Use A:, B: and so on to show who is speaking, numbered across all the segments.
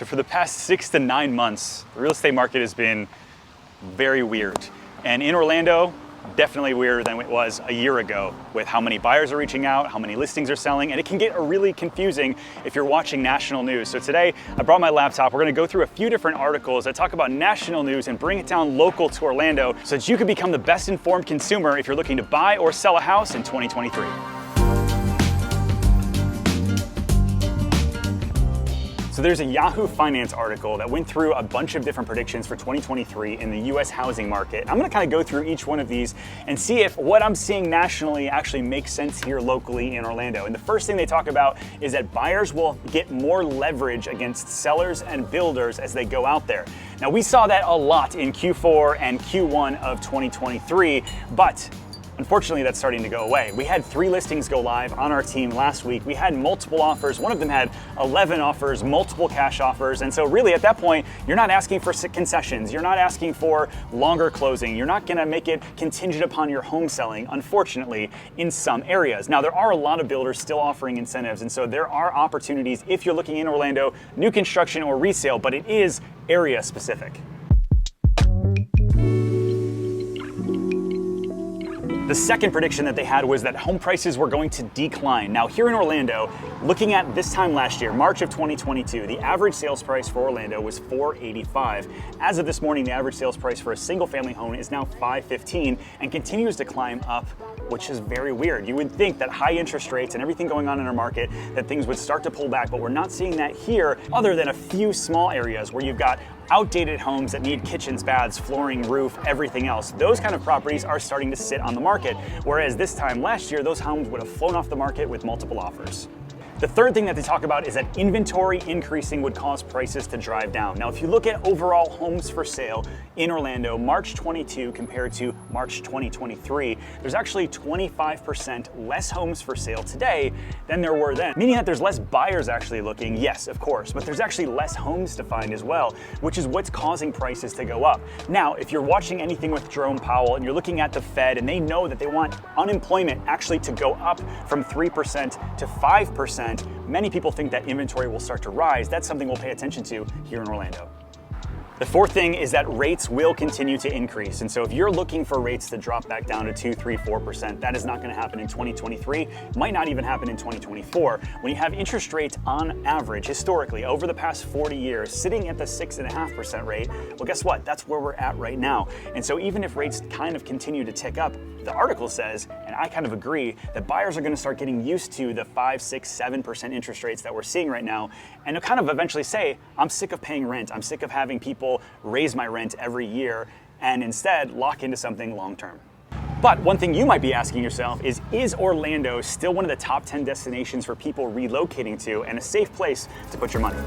A: So for the past 6 to 9 months, the real estate market has been very weird. And in Orlando, definitely weirder than it was a year ago with how many buyers are reaching out, how many listings are selling, and it can get really confusing if you're watching national news. So today I brought my laptop. We're gonna go through a few different articles that talk about national news and bring it down local to Orlando so that you can become the best informed consumer if you're looking to buy or sell a house in 2023. So there's a Yahoo Finance article that went through a bunch of different predictions for 2023 in the US housing market. I'm gonna kind of go through each one of these and see if what I'm seeing nationally actually makes sense here locally in Orlando. And the first thing they talk about is that buyers will get more leverage against sellers and builders as they go out there. Now we saw that a lot in Q4 and Q1 of 2023, but unfortunately, that's starting to go away. We had 3 listings go live on our team last week. We had multiple offers. One of them had 11 offers, multiple cash offers. And so really at that point, you're not asking for concessions. You're not asking for longer closing. You're not gonna make it contingent upon your home selling, unfortunately, in some areas. Now, there are a lot of builders still offering incentives. And so there are opportunities if you're looking in Orlando, new construction or resale, but it is area specific. The second prediction that they had was that home prices were going to decline. Now here in Orlando, looking at this time last year, March of 2022, the average sales price for Orlando was $485. As of this morning, the average sales price for a single family home is now $515 and continues to climb up, which is very weird. You would think that high interest rates and everything going on in our market, that things would start to pull back, but we're not seeing that here other than a few small areas where you've got outdated homes that need kitchens, baths, flooring, roof, everything else. Those kind of properties are starting to sit on the market, whereas this time last year, those homes would have flown off the market with multiple offers. The third thing that they talk about is that inventory increasing would cause prices to drive down. Now, if you look at overall homes for sale in Orlando, March 22 compared to March 2023, there's actually 25% less homes for sale today than there were then, meaning that there's less buyers actually looking, yes, of course, but there's actually less homes to find as well, which is what's causing prices to go up. Now, if you're watching anything with Jerome Powell and you're looking at the Fed and they know that they want unemployment actually to go up from 3% to 5%, many people think that inventory will start to rise. That's something we'll pay attention to here in Orlando. The fourth thing is that rates will continue to increase. And so if you're looking for rates to drop back down to 2, 3, 4%, that is not going to happen in 2023, might not even happen in 2024. When you have interest rates on average, historically, over the past 40 years, sitting at the 6.5% rate, well, guess what? That's where we're at right now. And so even if rates kind of continue to tick up, the article says, and I kind of agree, that buyers are going to start getting used to the 5, 6, 7% interest rates that we're seeing right now, and they'll kind of eventually say, I'm sick of paying rent. I'm sick of having people raise my rent every year and instead lock into something long term. But one thing you might be asking yourself is Orlando still one of the top 10 destinations for people relocating to and a safe place to put your money?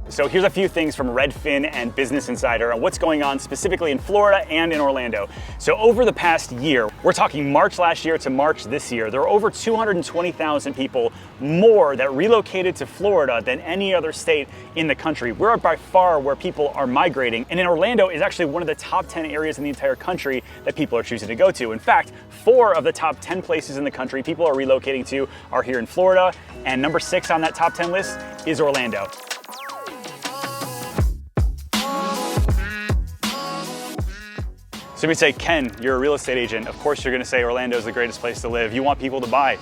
A: So here's a few things from Redfin and Business Insider on what's going on specifically in Florida and in Orlando. So over the past year, we're talking March last year to March this year, there are over 220,000 people more that relocated to Florida than any other state in the country. We're by far where people are migrating. And in Orlando is actually one of the top 10 areas in the entire country that people are choosing to go to. In fact, 4 of the top 10 places in the country people are relocating to are here in Florida. And number 6 on that top 10 list is Orlando. So we say, Ken, you're a real estate agent. Of course you're gonna say Orlando is the greatest place to live. You want people to buy.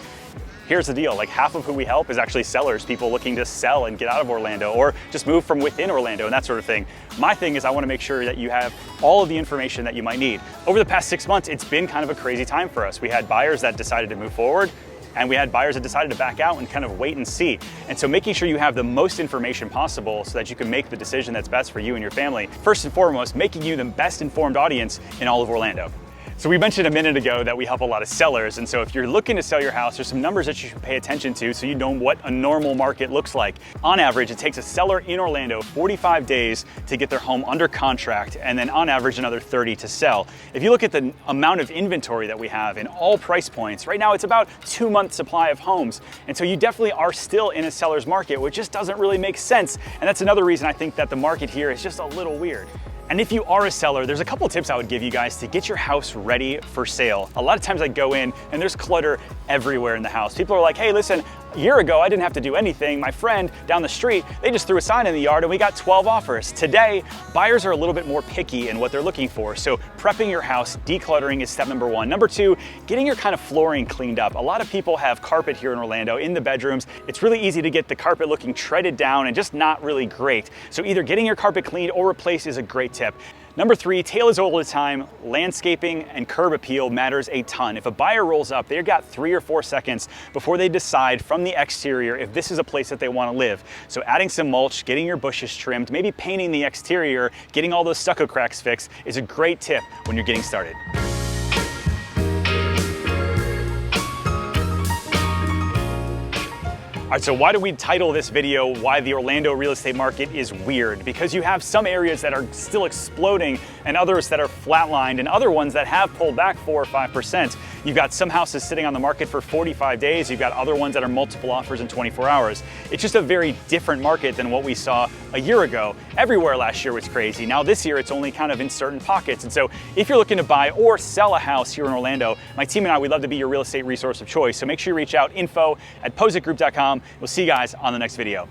A: Here's the deal, like half of who we help is actually sellers, people looking to sell and get out of Orlando or just move from within Orlando and that sort of thing. My thing is I wanna make sure that you have all of the information that you might need. Over the past 6 months, it's been kind of a crazy time for us. We had buyers that decided to move forward, and we had buyers that decided to back out and kind of wait and see. And so making sure you have the most information possible so that you can make the decision that's best for you and your family. First and foremost, making you the best informed audience in all of Orlando. So we mentioned a minute ago that we help a lot of sellers, and so if you're looking to sell your house, there's some numbers that you should pay attention to so you know what a normal market looks like. On average, it takes a seller in Orlando 45 days to get their home under contract, and then on average another 30 to sell. If you look at the amount of inventory that we have in all price points, right now it's about 2 months supply of homes, and so you definitely are still in a seller's market, which just doesn't really make sense, and that's another reason I think that the market here is just a little weird. And if you are a seller, there's a couple tips I would give you guys to get your house ready for sale. A lot of times I go in and there's clutter everywhere in the house. People are like, hey, listen, A year ago, I didn't have to do anything. My friend down the street, they just threw a sign in the yard and we got 12 offers. Today, buyers are a little bit more picky in what they're looking for. So prepping your house, decluttering is step number one. Number two, getting your kind of flooring cleaned up. A lot of people have carpet here in Orlando in the bedrooms. It's really easy to get the carpet looking treaded down and just not really great. So either getting your carpet cleaned or replaced is a great tip. Number three, tale as old as time, landscaping and curb appeal matters a ton. If a buyer rolls up, they've got 3 or 4 seconds before they decide from the exterior if this is a place that they want to live. So adding some mulch, getting your bushes trimmed, maybe painting the exterior, getting all those stucco cracks fixed is a great tip when you're getting started. All right, so why do we title this video, Why the Orlando Real Estate Market is Weird? Because you have some areas that are still exploding and others that are flatlined and other ones that have pulled back 4 or 5%. You've got some houses sitting on the market for 45 days. You've got other ones that are multiple offers in 24 hours. It's just a very different market than what we saw a year ago. Everywhere last year was crazy. Now this year, it's only kind of in certain pockets. And so if you're looking to buy or sell a house here in Orlando, my team and I, we'd love to be your real estate resource of choice. So make sure you reach out, info@positgroup.com. We'll see you guys on the next video.